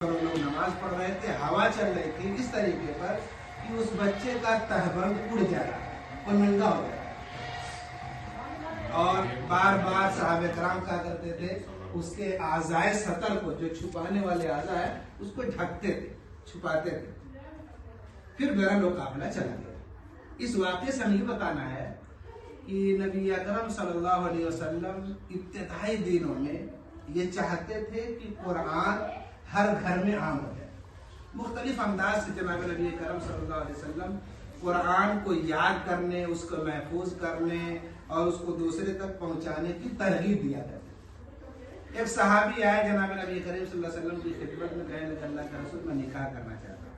लोग नमाज पढ़ रहे थे, हवा चल रही थी इस तरीके पर कि उस बच्चे का तहबंद उड़ जा रहा है और नंगा हो गया। और बार बार साहब कराम क्या करते थे, उसके आज़ाए सतर को, जो छुपाने वाले आज़ा है, उसको ढकते थे, छुपाते थे। फिर मेरा लोग काफिला चला गया। इस वाक़े से हमें बताना है कि नबी अकरम सल्लल्लाहु अलैहि वसल्लम इब्तिदाई दिनों में ये चाहते थे कि कुरान हर घर में आम हो जाए। मुख्तलिफ अंदाज से जनाब नबी करम सल्लल्लाहु अलैहि वसल्लम कुरान को याद करने, उसको महफूज करने और उसको दूसरे तक पहुंचाने की तरगीब दिया करते। एक सहाबी आए जनाब नबी करीम सल्लल्लाहु अलैहि वसल्म की खिदमत में, कहने लगे अल्लाह के रसूल, मैं निकाह करना चाहता हूँ।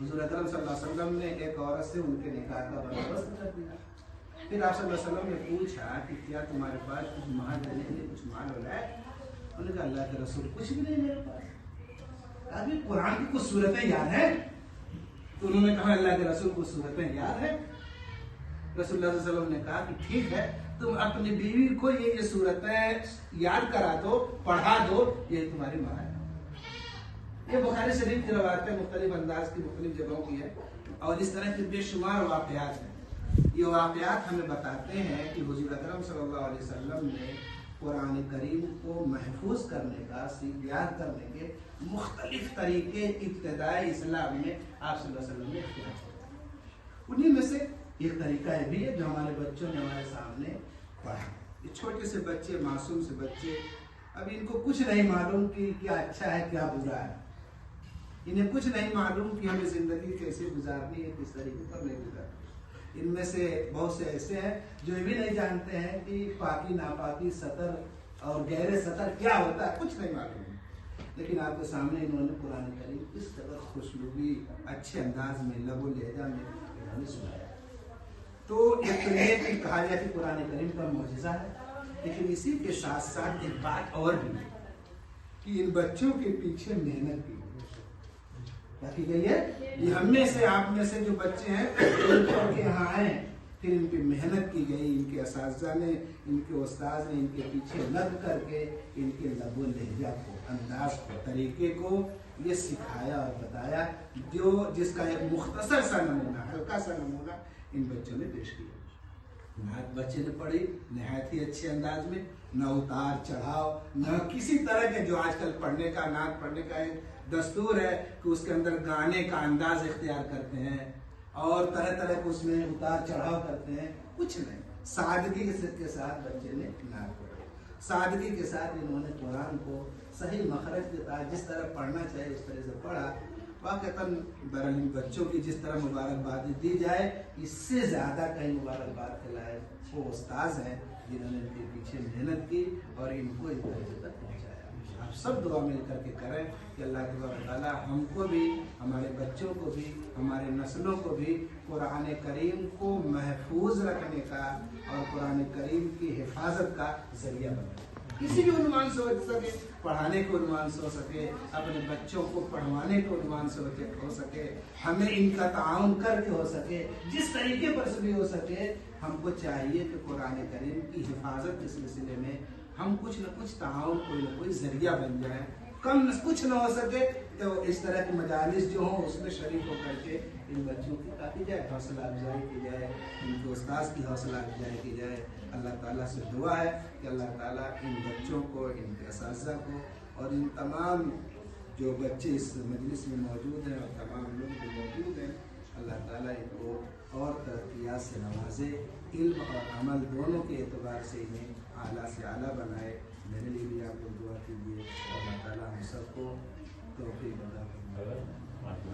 हुजूर अकरम सल्लल्लाहु अलैहि वसल्लम ने एक औरत से उनके निकाह का बंदोबस्त कर दिया। फिर आप सल्लल्लाहु अलैहि वसल्लम ने पूछा कि क्या तुम्हारे पास कुछ माल देने के लिए कुछ माल हो रहा है? उन्होंने कहा अल्लाह के रसूल कुछ भी नहीं मेरे पास। अभी कुरान की कुछ सूरतें याद है? तो उन्होंने कहा अल्लाह के रसूल कुछ सूरतें याद है। रसूलुल्लाह सल्लल्लाहु अलैहि वसल्लम ने कहा कि ठीक है, तुम अपनी बीवी को ये सूरतें याद करा दो, पढ़ा दो, ये तुम्हारी माँ है। ये बुखारी शरीफ की रवायत है, मुख्तलिफ अंदाज की, मुख्तलिफ जगहों की है और इस तरह के बेशुमार वाक़यात हैं। ये वाक़यात हमें बताते हैं कि हुज़ूर अकरम सल्लल्लाहु अलैहि वसल्लम ने कुरान करीम को महफूज करने का, याद करने के मुख्तलिफ तरीके इब्तिदाई इस्लाम में आप सल्लल्लाहु अलैहि वसल्लम ने इख्तियार किए। उन्हीं में से एक तरीका ये भी है जो हमारे बच्चों ने हमारे सामने पढ़ा। ये छोटे से बच्चे, मासूम से बच्चे, अभी इनको कुछ नहीं मालूम कि क्या अच्छा है क्या बुरा है। इन्हें कुछ नहीं मालूम कि हमें जिंदगी कैसे गुजारनी है, किस तरीके पर नहीं गुजारनी। इनमें से बहुत से ऐसे हैं जो ये भी नहीं जानते हैं कि पाकी, नापाकी, सतर और गहरे सतर क्या होता है, कुछ नहीं मालूम है। लेकिन आपके सामने इन्होंने कुरान करीम इस तरह खुशलुबी, अच्छे अंदाज में, लबो लहजा में इन्होंने सुनाया। तो एक तो ये कि कहा जाए कि कुरान करीम का मौजिज़ा है, लेकिन इसी के साथ साथ एक बात और भी है कि इन बच्चों के पीछे मेहनत की की गई है। ये हम में से, आप में से जो बच्चे हैं इनके यहाँ आए, फिर इनकी मेहनत की गई, इनके असातिज़ा ने, इनके उस्ताद ने इनके पीछे लग करके इनके लबो लहजा को, अंदाज को, तरीके को ये सिखाया और बताया, जो जिसका एक मुख्तसर सा नमूना, हल्का सा नमूना इन बच्चों ने पेश किया। बच्चे ने पढ़ी नहायत ही अच्छे अंदाज में, न उतार चढ़ाव, न किसी तरह के, जो आजकल पढ़ने का, नात पढ़ने का एक दस्तूर है कि उसके अंदर गाने का अंदाज इख्तियार करते हैं और तरह तरह के उसमें उतार चढ़ाव करते हैं। कुछ नहीं, सादगी के साथ बच्चे ने नात पढ़ी, सादगी के साथ इन्होंने कुरान को सही मखरज के साथ जिस तरह पढ़ना चाहिए उस तरह से पढ़ा। वाक़तन बहरहाल इन बच्चों की जिस तरह मुबारकबाद दी जाए, इससे ज़्यादा कहीं मुबारकबाद के लायक वो उस्ताद हैं जिन्होंने इनके पीछे मेहनत की और इनको इस दर्जे तक पहुँचाया। आप सब दुआ मिल करके करें कि अल्लाह ताला हमको भी, हमारे बच्चों को भी, हमारे नस्लों को भी कुरान करीम को महफूज रखने का और कुरान करीम की हिफाजत का जरिया बने। किसी भी उन्वान से हो सके, पढ़ाने के उन्वान से हो सके, अपने बच्चों को पढ़वाने के उन्वान से हो सके, हमें इनका ताउन करके हो सके, जिस तरीके पर से भी हो सके, हमको चाहिए कि कुरान करीम की हिफाजत के सिलसिले में हम कुछ न कुछ ताउन, कोई न कोई जरिया बन जाए। कम कुछ न हो सके तो इस तरह की मजालिस जो हों उसमें शरीक होकर के इन बच्चों की काफ़ी जाए हौसला अफजाई की जाए, इनके उस्ताद की हौसला अफजाई की जाए। अल्लाह ताला से दुआ है कि अल्लाह ताला इन बच्चों को, इनके असातिज़ा को और इन तमाम जो बच्चे इस मजलिस में मौजूद हैं और तमाम लोग जो मौजूद हैं, अल्लाह ताला इनको और तरक्कियात से नवाजे, इल्म और अमल दोनों के एतबार से इन्हें आला से आला बनाए। मेरे लिए भी आप लोग दुआ कीजिए, अल्लाह ताला हम सबको तौफीक अता फरमाए।